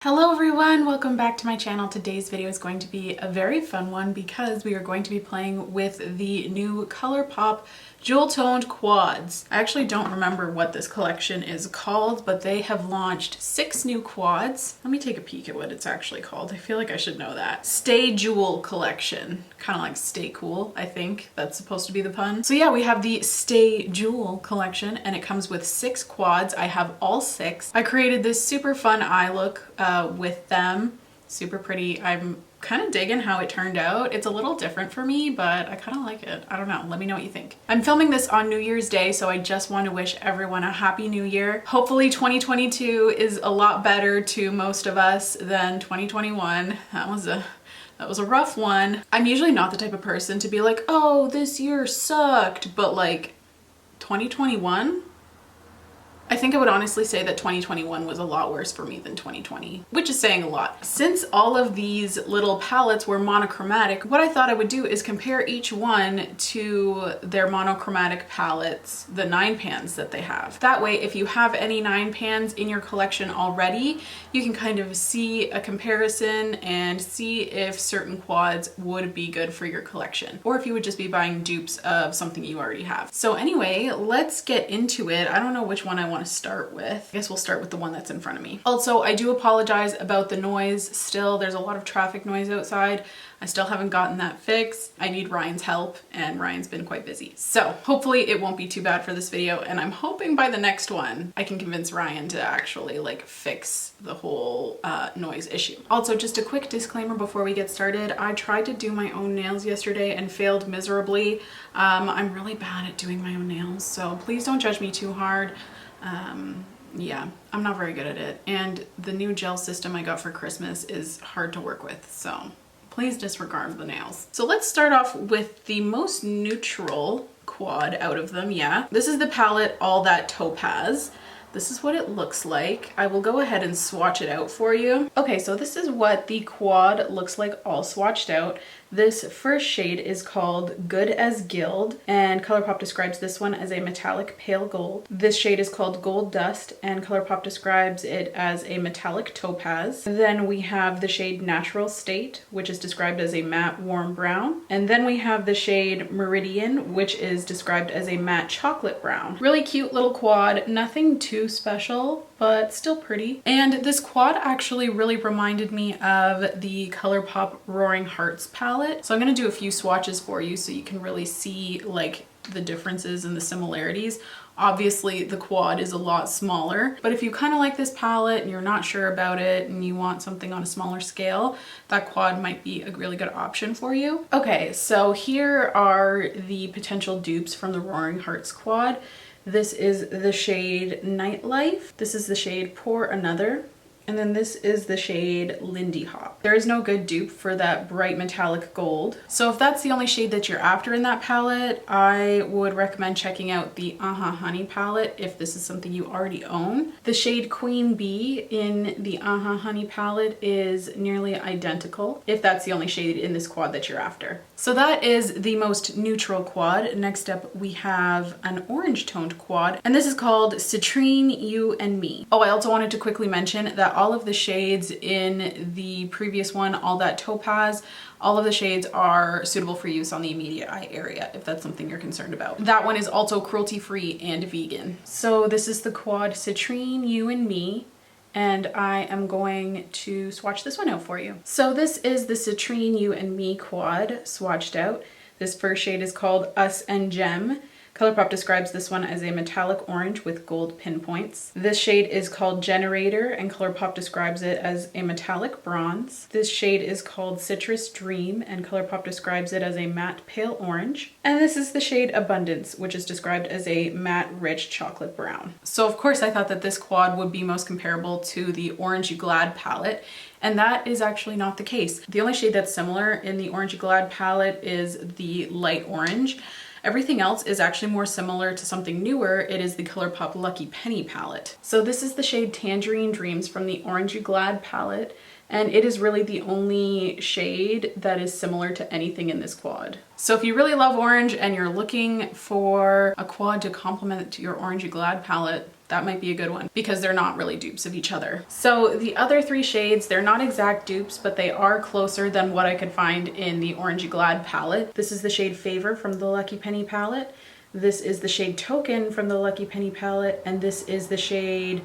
Hello everyone, welcome back to my channel. Today's video is going to be a very fun one because we are going to be playing with the new Colourpop jewel toned quads. I actually don't remember what this collection is called, but they have launched 6 new quads. Let me take a peek at what it's actually called. I feel like I should know that. Stay Jewel collection. Kind of like Stay Cool, I think. That's supposed to be the pun. So yeah, we have the Stay Jewel collection and it comes with 6 quads. I have all 6. I created this super fun eye look with them. Super pretty. I'm kind of digging how it turned out. It's a little different for me, but I kind of like it. I don't know. Let me know what you think. I'm filming this on New Year's Day, so I just want to wish everyone a happy new year. Hopefully 2022 is a lot better to most of us than 2021. That was a rough one. I'm usually not the type of person to be like, oh, this year sucked, but like 2021? I think I would honestly say that 2021 was a lot worse for me than 2020, which is saying a lot. Since all of these little palettes were monochromatic, what I thought I would do is compare each one to their monochromatic palettes, the 9 pans that they have. That way, if you have any 9 pans in your collection already, you can kind of see a comparison and see if certain quads would be good for your collection, or if you would just be buying dupes of something you already have. So anyway, let's get into it. I don't know which one I want to start with. I guess we'll start with the one that's in front of me. Also, I do apologize about the noise. Still, there's a lot of traffic noise outside. I still haven't gotten that fixed. I need Ryan's help and Ryan's been quite busy. So hopefully it won't be too bad for this video, and I'm hoping by the next one I can convince Ryan to actually like fix the whole noise issue. Also, just a quick disclaimer before we get started. I tried to do my own nails yesterday and failed miserably. I'm really bad at doing my own nails, so please don't judge me too hard. Yeah, I'm not very good at it, and the new gel system I got for Christmas is hard to work with, so please disregard the nails. So let's start off with the most neutral quad out of them. Yeah, this is the palette All That Topaz. This is what it looks like. I will go ahead and swatch it out for you. Okay, so this is what the quad looks like all swatched out. This first shade is called Good as Gild, and Colourpop describes this one as a metallic pale gold. This shade is called Gold Dust, and Colourpop describes it as a metallic topaz. Then we have the shade Natural State, which is described as a matte warm brown. And then we have the shade Meridian, which is described as a matte chocolate brown. Really cute little quad, nothing too special, but still pretty. And this quad actually really reminded me of the Colourpop Roaring Hearts palette. So I'm going to do a few swatches for you so you can really see like the differences and the similarities. Obviously the quad is a lot smaller, but if you kind of like this palette and you're not sure about it and you want something on a smaller scale, that quad might be a really good option for you. Okay, so here are the potential dupes from the Roaring Hearts quad. This is the shade Nightlife. This is the shade Pour Another. And then this is the shade Lindy Hop. There is no good dupe for that bright metallic gold. So if that's the only shade that you're after in that palette, I would recommend checking out the Honey palette if this is something you already own. The shade Queen Bee in the Honey palette is nearly identical if that's the only shade in this quad that you're after. So that is the most neutral quad. Next up we have an orange toned quad, and this is called Citrine You Me. Oh, I also wanted to quickly mention that all of the shades in the previous one, All That Topaz, all of the shades are suitable for use on the immediate eye area if that's something you're concerned about. That one is also cruelty-free and vegan. So this is the quad Citrine You Me, and I am going to swatch this one out for you. So this is the Citrine You Me quad swatched out. This first shade is called Us and Gem. Colourpop describes this one as a metallic orange with gold pinpoints. This shade is called Generator, and Colourpop describes it as a metallic bronze. This shade is called Citrus Dream, and Colourpop describes it as a matte pale orange. And this is the shade Abundance, which is described as a matte rich chocolate brown. So of course I thought that this quad would be most comparable to the Orangey Glad palette, and that is actually not the case. The only shade that's similar in the Orangey Glad palette is the light orange. Everything else is actually more similar to something newer. It is the Colourpop Lucky Penny palette. So this is the shade Tangerine Dreams from the Orangey Glad palette, and it is really the only shade that is similar to anything in this quad. So if you really love orange and you're looking for a quad to complement your Orangey Glad palette, That might be a good one because they're not really dupes of each other. So the other three shades, they're not exact dupes, but they are closer than what I could find in the Orangey Glad palette. This is the shade Favor from the Lucky Penny palette. This is the shade Token from the Lucky Penny palette. And this is the shade,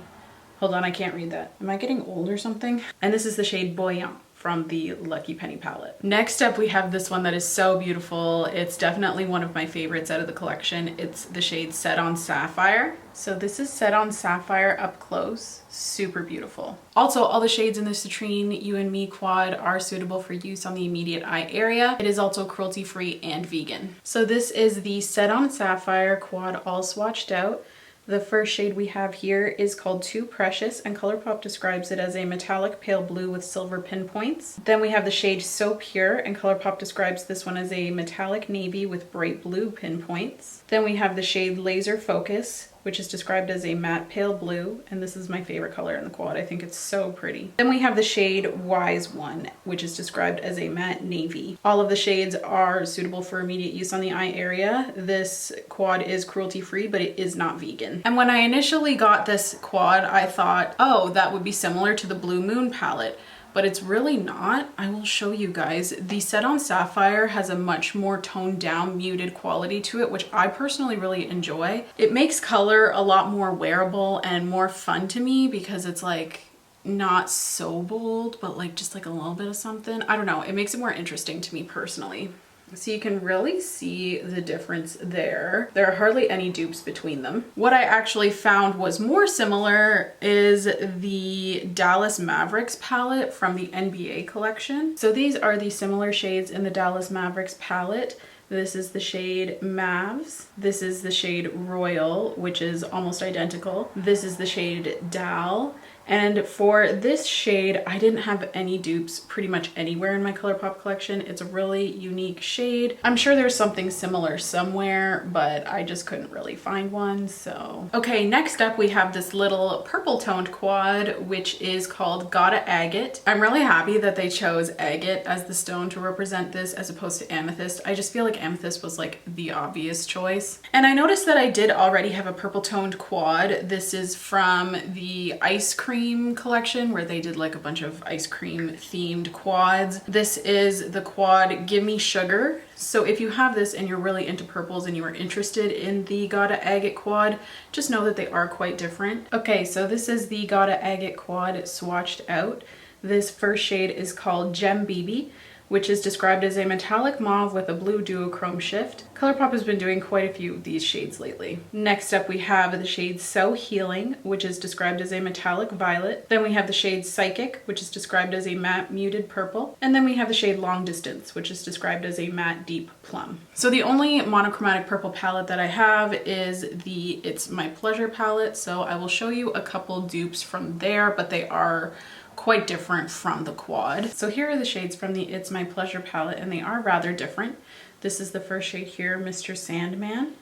hold on, I can't read that. Am I getting old or something? And this is the shade Buoyant from the Lucky Penny palette. Next up, we have this one that is so beautiful. It's definitely one of my favorites out of the collection. It's the shade Set on Sapphire. So this is Set on Sapphire up close. Super beautiful. Also, all the shades in the Citrine You and Me quad are suitable for use on the immediate eye area. It is also cruelty-free and vegan. So this is the Set on Sapphire quad all swatched out. The first shade we have here is called Too Precious, and Colourpop describes it as a metallic pale blue with silver pinpoints. Then we have the shade So Pure, and Colourpop describes this one as a metallic navy with bright blue pinpoints. Then we have the shade Laser Focus, which is described as a matte pale blue, and this is my favorite color in the quad. I think it's so pretty. Then we have the shade Wise One, which is described as a matte navy. All of the shades are suitable for immediate use on the eye area. This quad is cruelty-free, but it is not vegan. And when I initially got this quad, I thought, oh, that would be similar to the Blue Moon palette. But it's really not. I will show you guys. The Set on Sapphire has a much more toned down, muted quality to it, which I personally really enjoy. It makes color a lot more wearable and more fun to me because it's like not so bold, but like just like a little bit of something. I don't know. It makes it more interesting to me personally. So you can really see the difference there. There are hardly any dupes between them. What I actually found was more similar is the Dallas Mavericks palette from the NBA collection. So these are the similar shades in the Dallas Mavericks palette. This is the shade Mavs. This is the shade Royal, which is almost identical. This is the shade Dal. And for this shade, I didn't have any dupes pretty much anywhere in my Colourpop collection. It's a really unique shade. I'm sure there's something similar somewhere, but I just couldn't really find one, so. Okay, next up we have this little purple toned quad, which is called Gotta Agate. I'm really happy that they chose agate as the stone to represent this as opposed to amethyst. I just feel like amethyst was like the obvious choice. And I noticed that I did already have a purple toned quad. This is from the Ice Cream collection where they did like a bunch of ice cream themed quads. This is the quad Gimme Sugar. So if you have this and you're really into purples and you are interested in the Gotta Agate quad, just know that they are quite different. Okay, so this is the Gotta Agate quad swatched out. This first shade is called Gem BB, which is described as a metallic mauve with a blue duochrome shift. Colourpop has been doing quite a few of these shades lately. Next up we have the shade So Healing, which is described as a metallic violet. Then we have the shade Psychic, which is described as a matte muted purple. And then we have the shade Long Distance, which is described as a matte deep plum. So the only monochromatic purple palette that I have is the It's My Pleasure palette. So I will show you a couple dupes from there, but they are quite different from the quad. So here are the shades from the It's My Pleasure palette, and they are rather different. This is the first shade here, Mr. Sandman.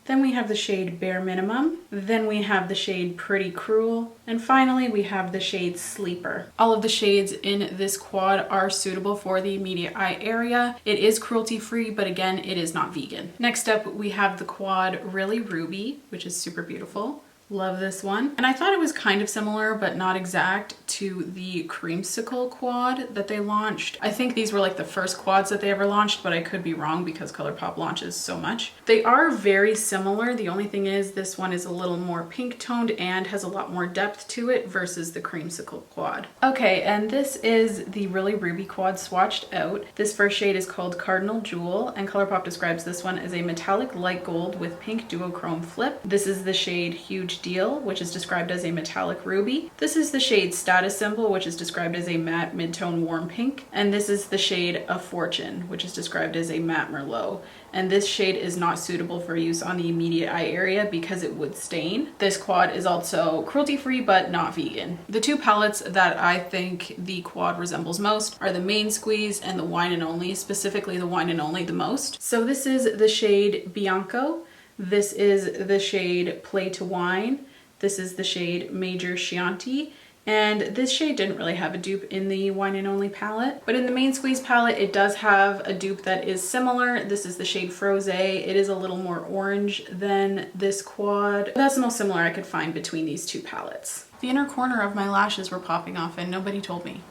Then we have the shade Bare Minimum. Then we have the shade Pretty Cruel. And finally, we have the shade Sleeper. All of the shades in this quad are suitable for the immediate eye area. It is cruelty-free, but again, it is not vegan. Next up, we have the quad Really Ruby, which is super beautiful. Love this one. And I thought it was kind of similar, but not exact, to the Creamsicle quad that they launched. I think these were like the first quads that they ever launched, but I could be wrong because Colourpop launches so much. They are very similar. The only thing is this one is a little more pink toned and has a lot more depth to it versus the Creamsicle quad. Okay, and this is the Really Ruby quad swatched out. This first shade is called Cardinal Jewel, and Colourpop describes this one as a metallic light gold with pink duochrome flip. This is the shade Huge Deal, which is described as a metallic ruby. This is the shade Status Symbol, which is described as a matte mid-tone warm pink. And this is the shade Of Fortune, which is described as a matte Merlot. And this shade is not suitable for use on the immediate eye area because it would stain. This quad is also cruelty-free but not vegan. The two palettes that I think the quad resembles most are the Main Squeeze and the Wine and Only, specifically the Wine and Only the most. So this is the shade Bianco. This is the shade Play to Wine. This is the shade Major Chianti. And this shade didn't really have a dupe in the Wine and Only palette, but in the Main Squeeze palette, it does have a dupe that is similar. This is the shade Frosé. It is a little more orange than this quad. That's the most similar I could find between these two palettes. The inner corner of my lashes were popping off and nobody told me.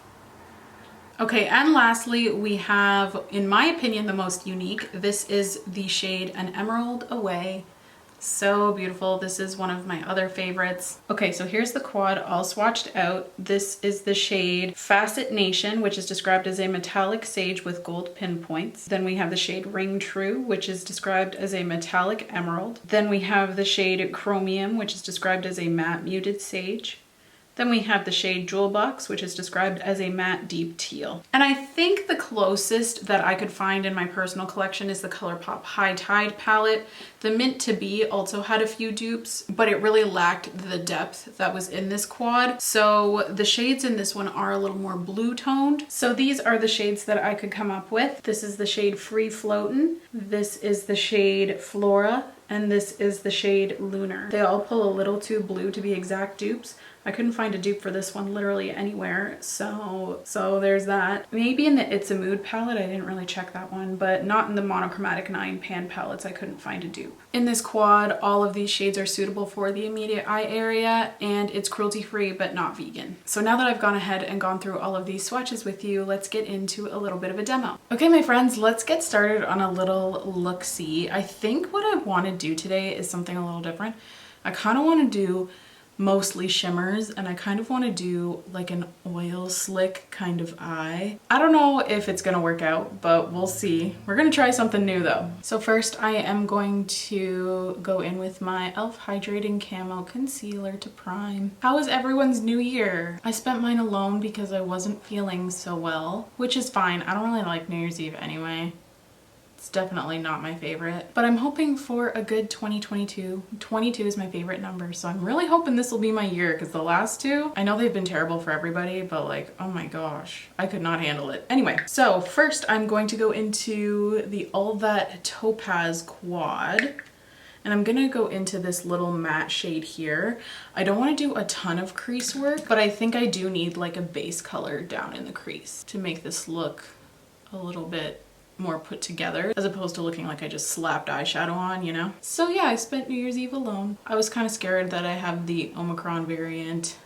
Okay, and lastly, we have, in my opinion, the most unique. This is the shade An Emerald Away. So beautiful. This is one of my other favorites. Okay, so here's the quad all swatched out. This is the shade Facet Nation, which is described as a metallic sage with gold pinpoints. Then we have the shade Ring True, which is described as a metallic emerald. Then we have the shade Chromium, which is described as a matte muted sage. Then we have the shade Jewel Box, which is described as a matte deep teal. And I think the closest that I could find in my personal collection is the Colourpop High Tide palette. The Mint to Be also had a few dupes, but it really lacked the depth that was in this quad. So the shades in this one are a little more blue toned. So these are the shades that I could come up with. This is the shade Free Floatin'. This is the shade Flora. And this is the shade Lunar. They all pull a little too blue to be exact dupes. I couldn't find a dupe for this one literally anywhere, so there's that. Maybe in the It's a Mood palette, I didn't really check that one, but not in the Monochromatic 9 pan palettes, I couldn't find a dupe. In this quad, all of these shades are suitable for the immediate eye area, and it's cruelty-free but not vegan. So now that I've gone ahead and gone through all of these swatches with you, let's get into a little bit of a demo. Okay, my friends, let's get started on a little look-see. I think what I want to do today is something a little different. I kind of want to do mostly shimmers, and I kind of want to do like an oil slick kind of eye. I don't know if it's gonna work out, but we'll see. We're gonna try something new though. So first I am going to go in with my e.l.f. Hydrating Camo Concealer to prime. How was everyone's new year? I spent mine alone because I wasn't feeling so well, which is fine. I don't really like New Year's Eve anyway. It's definitely not my favorite, but I'm hoping for a good 2022. 22 is my favorite number, so I'm really hoping this will be my year, because the last two, I know they've been terrible for everybody, but like, oh my gosh, I could not handle it. Anyway, so first I'm going to go into the That Topaz quad. And I'm gonna go into this little matte shade here. I don't wanna do a ton of crease work, but I think I do need like a base color down in the crease to make this look a little bit more put together, as opposed to looking like I just slapped eyeshadow on, you know? So yeah, I spent New Year's Eve alone. I was kind of scared that I have the Omicron variant.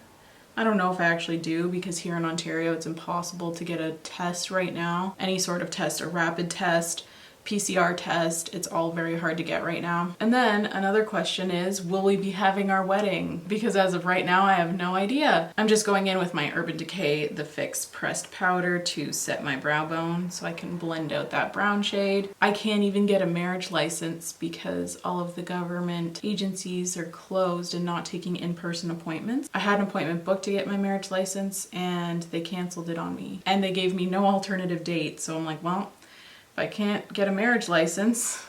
I don't know if I actually do, because here in Ontario it's impossible to get a test right now. Any sort of test, a rapid test, PCR test, it's all very hard to get right now. And then another question is, will we be having our wedding? Because as of right now, I have no idea. I'm just going in with my Urban Decay The Fix pressed powder to set my brow bone so I can blend out that brown shade. I can't even get a marriage license because all of the government agencies are closed and not taking in-person appointments. I had an appointment booked to get my marriage license and they canceled it on me. And they gave me no alternative date, so I'm like, well, if I can't get a marriage license,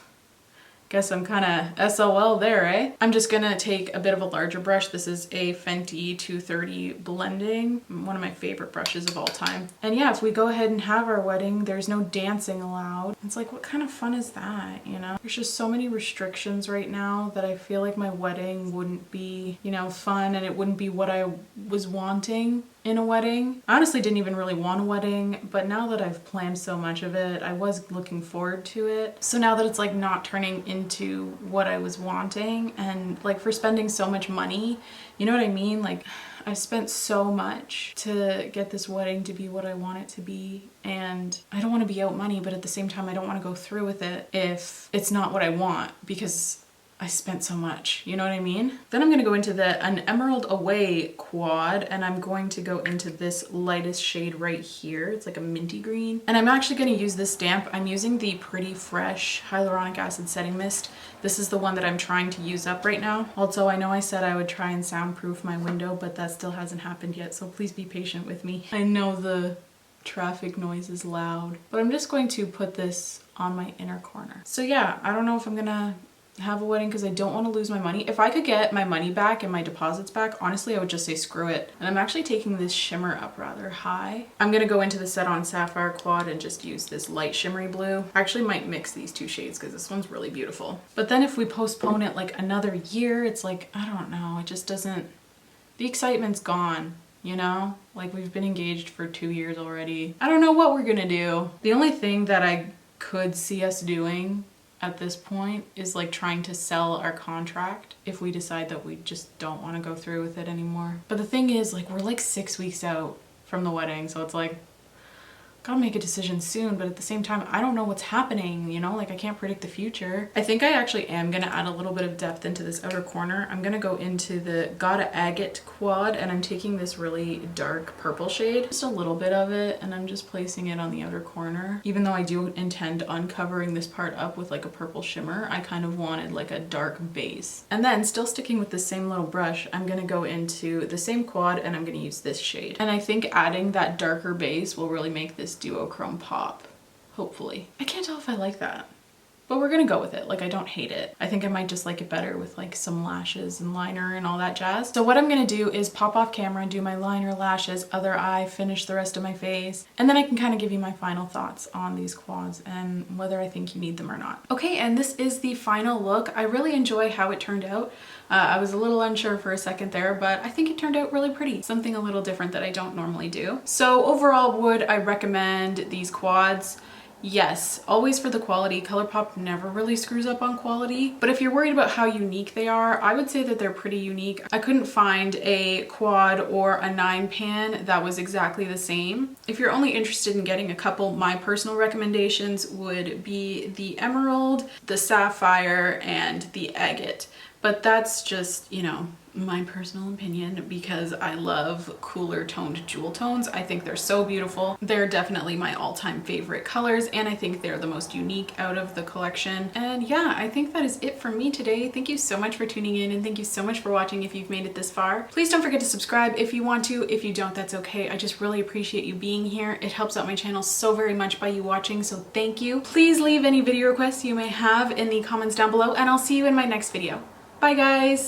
guess I'm kind of SOL there, eh? I'm just gonna take a bit of a larger brush. This is a Fenty 230 blending, one of my favorite brushes of all time. And yeah, if we go ahead and have our wedding, there's no dancing allowed. It's like, what kind of fun is that, you know? There's just so many restrictions right now that I feel like my wedding wouldn't be, you know, fun, and it wouldn't be what I was wanting in a wedding. I honestly didn't even really want a wedding, but now that I've planned so much of it, I was looking forward to it. So now that it's like not turning into what I was wanting, and like for spending so much money, you know what I mean? Like, I spent so much to get this wedding to be what I want it to be, and I don't want to be out money, but at the same time I don't want to go through with it if it's not what I want, because I spent so much, you know what I mean? Then I'm gonna go into An Emerald Away quad, and I'm going to go into this lightest shade right here. It's like a minty green. And I'm actually gonna use this stamp. I'm using the Pretty Fresh Hyaluronic Acid Setting Mist. This is the one that I'm trying to use up right now. Also, I know I said I would try and soundproof my window, but that still hasn't happened yet, so please be patient with me. I know the traffic noise is loud, but I'm just going to put this on my inner corner. So yeah, I don't know if I'm gonna have a wedding because I don't want to lose my money. If I could get my money back and my deposits back, honestly, I would just say screw it. And I'm actually taking this shimmer up rather high. I'm gonna go into the Set On Sapphire quad and just use this light shimmery blue. I actually might mix these two shades because this one's really beautiful. But then if we postpone it like another year, it's like, I don't know, it just doesn't, the excitement's gone. you know? Like, we've been engaged for 2 years already. I don't know what we're gonna do. The only thing that I could see us doing at this point is like trying to sell our contract if we decide that we just don't want to go through with it anymore. But the thing is, like, we're like 6 weeks out from the wedding, so it's like, gotta make a decision soon, but at the same time, I don't know what's happening, you know? Like, I can't predict the future. I think I actually am gonna add a little bit of depth into this outer corner. I'm gonna go into the Agate quad, and I'm taking this really dark purple shade, just a little bit of it, and I'm just placing it on the outer corner. Even though I do intend uncovering this part up with like a purple shimmer, I kind of wanted like a dark base. And then, still sticking with the same little brush, I'm gonna go into the same quad, and I'm gonna use this shade. And I think adding that darker base will really make this duochrome pop, hopefully. I can't tell if I like that, but we're gonna go with it. Like, I don't hate it. I think I might just like it better with like some lashes and liner and all that jazz. So what I'm gonna do is pop off camera and do my liner, lashes, other eye, finish the rest of my face, and then I can kind of give you my final thoughts on these quads and whether I think you need them or not. Okay, and this is the final look. I really enjoy how it turned out. I was a little unsure for a second there, but I think it turned out really pretty. Something a little different that I don't normally do. So overall, would I recommend these quads? Yes, always for the quality. Colourpop never really screws up on quality, but if you're worried about how unique they are, I would say that they're pretty unique. I couldn't find a quad or a 9-pan that was exactly the same. If you're only interested in getting a couple, my personal recommendations would be the Emerald, the Sapphire, and the Agate. But that's just, you know, my personal opinion because I love cooler toned jewel tones. I think they're so beautiful. They're definitely my all-time favorite colors, and I think they're the most unique out of the collection. And yeah, I think that is it from me today. Thank you so much for tuning in, and thank you so much for watching if you've made it this far. Please don't forget to subscribe if you want to. If you don't, that's okay. I just really appreciate you being here. It helps out my channel so very much by you watching, so thank you. Please leave any video requests you may have in the comments down below, and I'll see you in my next video. Bye guys!